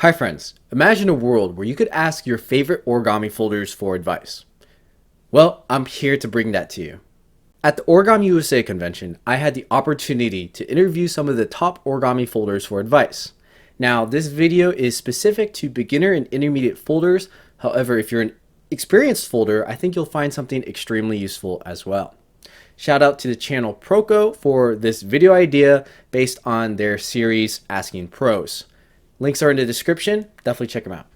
Hi friends, imagine a world where you could ask your favorite origami folders for advice. Well, I'm here to bring that to you. At the Origami USA convention, I had the opportunity to interview some of the top origami folders for advice. Now, this video is specific to beginner and intermediate folders. However, if you're an experienced folder, I think you'll find something extremely useful as well. Shout out to the channel Proco for this video idea based on their series Asking Pros. Links are in the description. Definitely check them out.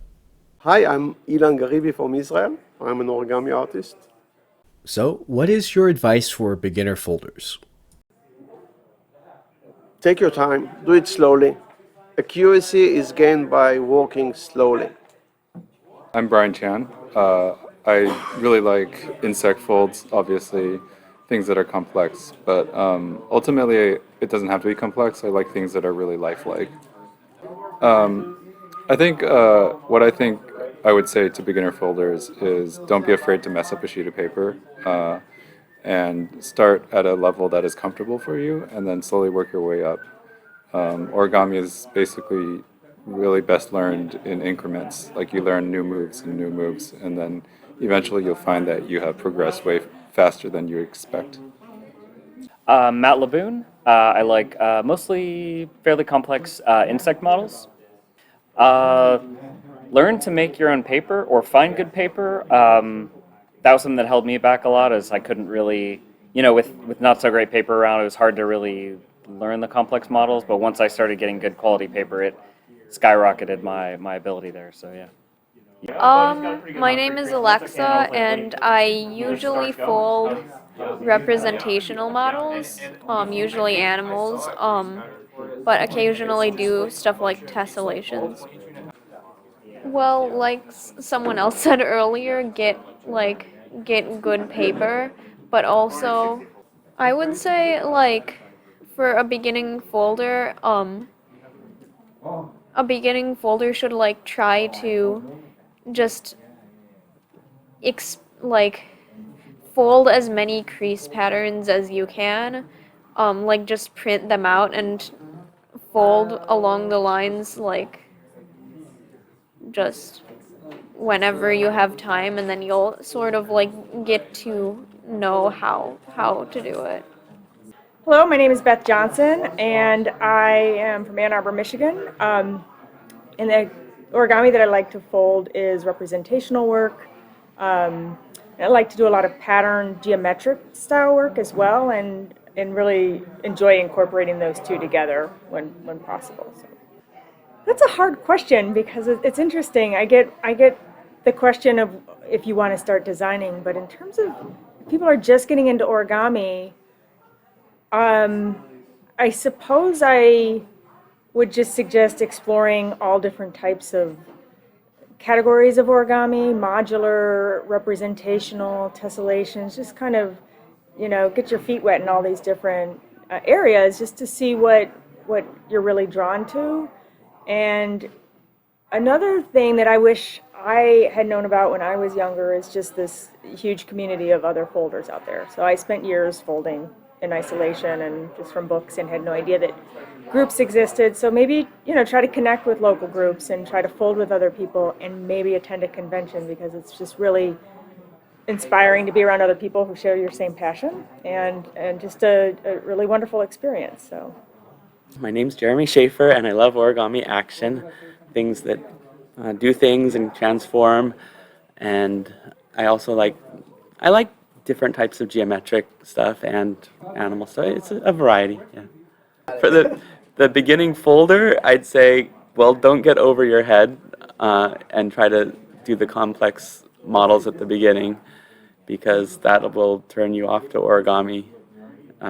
Hi, I'm Ilan Garibi from Israel. I'm an origami artist. So, what is your advice for beginner folders? Take your time, do it slowly. Accuracy is gained by working slowly. I'm Brian Chan. I really like insect folds, obviously, things that are complex, but ultimately it doesn't have to be complex. I like things that are really lifelike. I think what I would say to beginner folders is don't be afraid to mess up a sheet of paper and start at a level that is comfortable for you and then slowly work your way up. Origami is basically really best learned in increments. Like you learn new moves and then eventually you'll find that you have progressed way faster than you expect. Matt Laboon. I like mostly fairly complex insect models. Learn to make your own paper or find good paper. That was something that held me back a lot, as I couldn't really, with not so great paper around, it was hard to really learn the complex models. But once I started getting good quality paper, it skyrocketed my ability there. So yeah. My name is Alexa, and I usually fold representational models, usually animals, but occasionally do stuff like tessellations. Well, like someone else said earlier, get good paper, but also I would say for a beginning folder, should try to just fold as many crease patterns as you can, just print them out and fold along the lines just whenever you have time, and then you'll sort of get to know how to do it. Hello, my name is Beth Johnson, and I am from Ann Arbor, Michigan. And the origami that I like to fold is representational work. I like to do a lot of pattern geometric style work as well, and really enjoy incorporating those two together when possible. So. That's a hard question because it's interesting. I get the question of if you want to start designing, but in terms of if people are just getting into origami, I suppose I would just suggest exploring all different types of categories of origami: modular, representational, tessellations. Just kind of, get your feet wet in all these different areas just to see what you're really drawn to. And another thing that I wish I had known about when I was younger is just this huge community of other folders out there. So I spent years folding in isolation and just from books, and had no idea that groups existed. So maybe, try to connect with local groups and try to fold with other people, and maybe attend a convention, because it's just really inspiring to be around other people who share your same passion, and just a really wonderful experience. So. My name's Jeremy Shafer, and I love origami action, things that do things and transform. And I also like different types of geometric stuff and animal stuff. It's a variety. Yeah. For the beginning folder, I'd say, well, don't get over your head and try to do the complex models at the beginning, because that will turn you off to origami.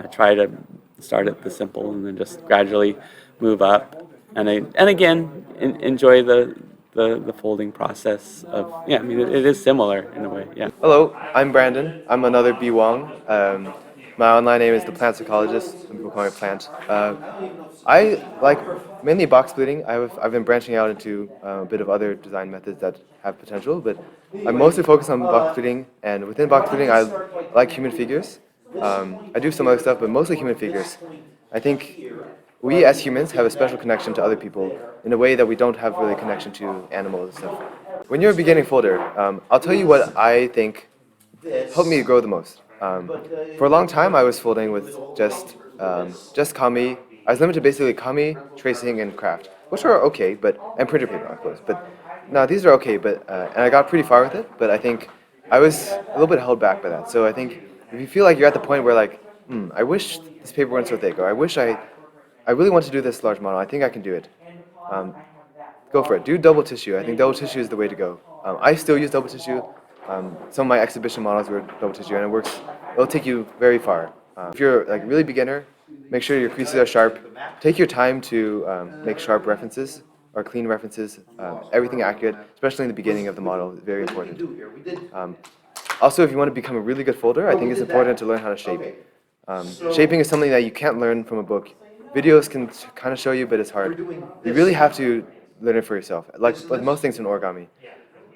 Try to start at the simple and then just gradually move up, and again enjoy the folding process of, I mean, it is similar in a way. Yeah. Hello, I'm Brandon. I'm another B. Wong. My online name is the Plant Psychologist. Some people call me Plant. I like mainly box bleeding. I've been branching out into a bit of other design methods that have potential, but I'm mostly focused on box bleeding. And within box bleeding, I like human figures. I do some other stuff, but mostly human figures. I think we as humans have a special connection to other people in a way that we don't have really a connection to animals and stuff. When you're a beginning folder, I'll tell you what I think helped me grow the most. For a long time, I was folding with just kami. I was limited to basically kami, tracing, and craft, which are okay, and printer paper, of course. But no, these are okay. And I got pretty far with it. But I think I was a little bit held back by that. So I think if you feel like you're at the point where like, I wish this paper weren't so thick, or I really want to do this large model. I think I can do it. Go for it. Do double tissue. I think double tissue is the way to go. I still use double tissue. Some of my exhibition models were double tissue, and it works. It'll take you very far. If you're like really beginner, make sure your creases are sharp. Take your time to make sharp references or clean references. Everything accurate, especially in the beginning of the model, is very important. Also, if you want to become a really good folder, I think it's important to learn how to shape. Shaping is something that you can't learn from a book. Videos can kind of show you, but it's hard. You really have to learn it for yourself, like most things in origami.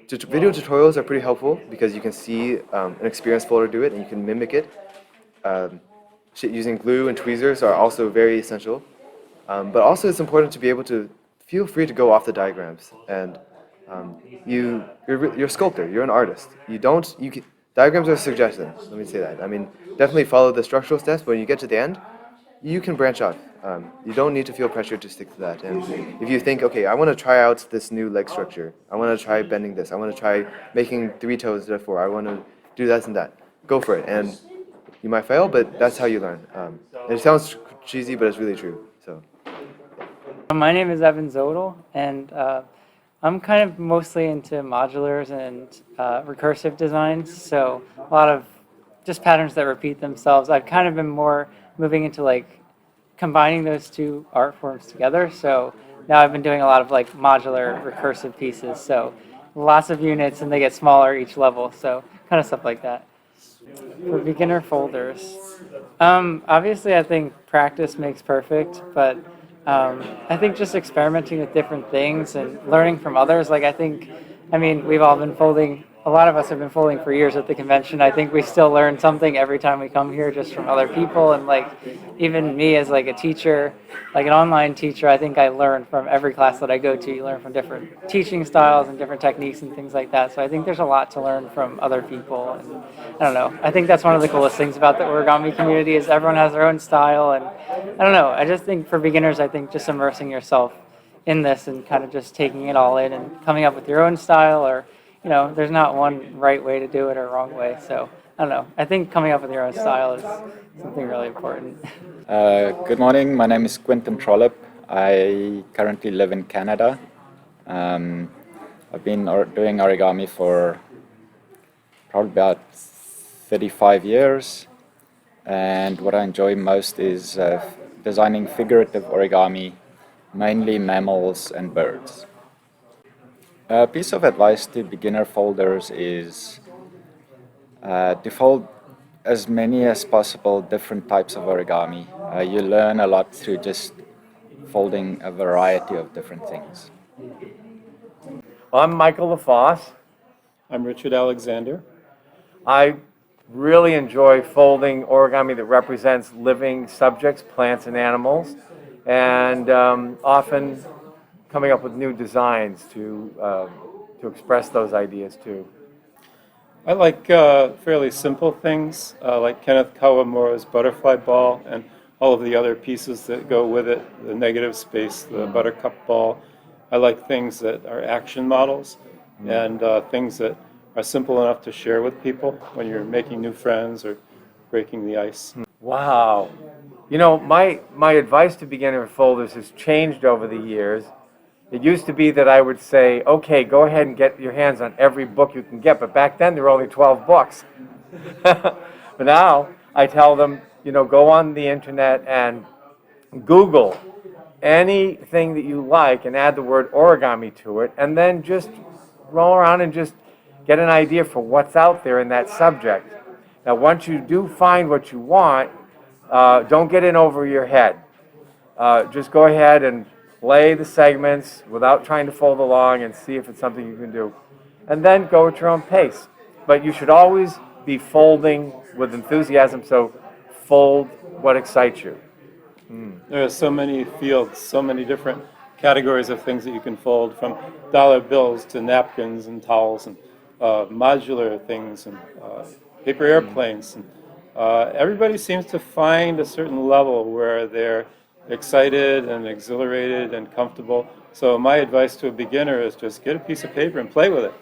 Video tutorials are pretty helpful because you can see an experienced folder do it and you can mimic it. Using glue and tweezers are also very essential. But also it's important to be able to feel free to go off the diagrams. And you're a sculptor, you're an artist. Diagrams are a suggestion, let me say that. I mean, definitely follow the structural steps, but when you get to the end, you can branch off. You don't need to feel pressured to stick to that. And if you think, okay, I want to try out this new leg structure. I want to try bending this. I want to try making 3 toes instead of 4. I want to do that and that. Go for it. And you might fail, but that's how you learn. It sounds cheesy, but it's really true. So. My name is Zodle, and I'm kind of mostly into modulars and recursive designs. So a lot of just patterns that repeat themselves. I've kind of been more moving into like combining those two art forms together. So now I've been doing a lot of like modular recursive pieces. So lots of units and they get smaller each level. So kind of stuff like that. For beginner folders, obviously I think practice makes perfect, but I think just experimenting with different things and learning from others. Like I mean, we've all been folding. A lot of us have been folding for years at the convention. I think we still learn something every time we come here just from other people. And like even me as like a teacher, like an online teacher, I think I learn from every class that I go to. You learn from different teaching styles and different techniques and things like that. So I think there's a lot to learn from other people. And I don't know. I think that's one of the coolest things about the origami community is everyone has their own style. And I don't know. I just think for beginners, I think just immersing yourself in this and kind of just taking it all in and coming up with your own style or there's not one right way to do it or wrong way. So I don't know. I think coming up with your own style is something really important. Good morning. My name is Quentin Trolip. I currently live in Canada. I've been doing origami for probably about 35 years. And what I enjoy most is designing figurative origami, mainly mammals and birds. A piece of advice to beginner folders is to fold as many as possible different types of origami. You learn a lot through just folding a variety of different things. I'm Michael LaFosse. I'm Richard Alexander. I really enjoy folding origami that represents living subjects, plants and animals, and often coming up with new designs to express those ideas too. I like fairly simple things, like Kenneth Kawamura's butterfly ball and all of the other pieces that go with it, the negative space, the buttercup ball. I like things that are action models and things that are simple enough to share with people when you're making new friends or breaking the ice. Wow. My advice to beginner folders has changed over the years. It used to be that I would say, okay, go ahead and get your hands on every book you can get, but back then there were only 12 books. But now I tell them, go on the internet and Google anything that you like and add the word origami to it, and then just roll around and just get an idea for what's out there in that subject. Now, once you do find what you want, don't get in over your head. Just go ahead and play the segments without trying to fold along and see if it's something you can do. And then go at your own pace. But you should always be folding with enthusiasm, so fold what excites you. There are so many fields, so many different categories of things that you can fold, from dollar bills to napkins and towels and modular things and paper airplanes. And, everybody seems to find a certain level where they're excited and exhilarated and comfortable. So my advice to a beginner is just get a piece of paper and play with it.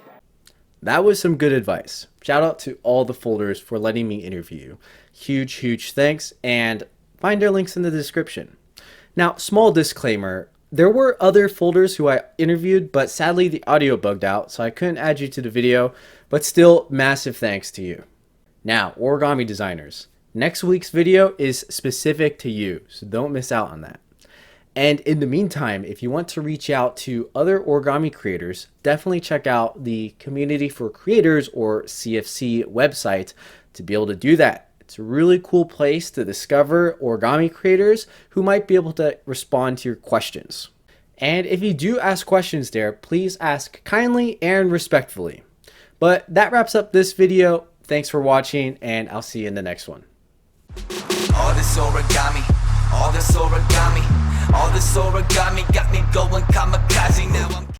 That was some good advice. Shout out to all the folders for letting me interview you. Huge thanks, and find their links in the description. Now, small disclaimer, there were other folders who I interviewed, but sadly the audio bugged out, so I couldn't add you to the video, but still massive thanks to you. Now, origami designers, next week's video is specific to you, so don't miss out on that. And in the meantime, if you want to reach out to other origami creators, definitely check out the Community for Creators, or CFC, website to be able to do that. It's a really cool place to discover origami creators who might be able to respond to your questions. And if you do ask questions there, please ask kindly and respectfully. But that wraps up this video. Thanks for watching, and I'll see you in the next one. All this origami got me going kamikaze. Now I'm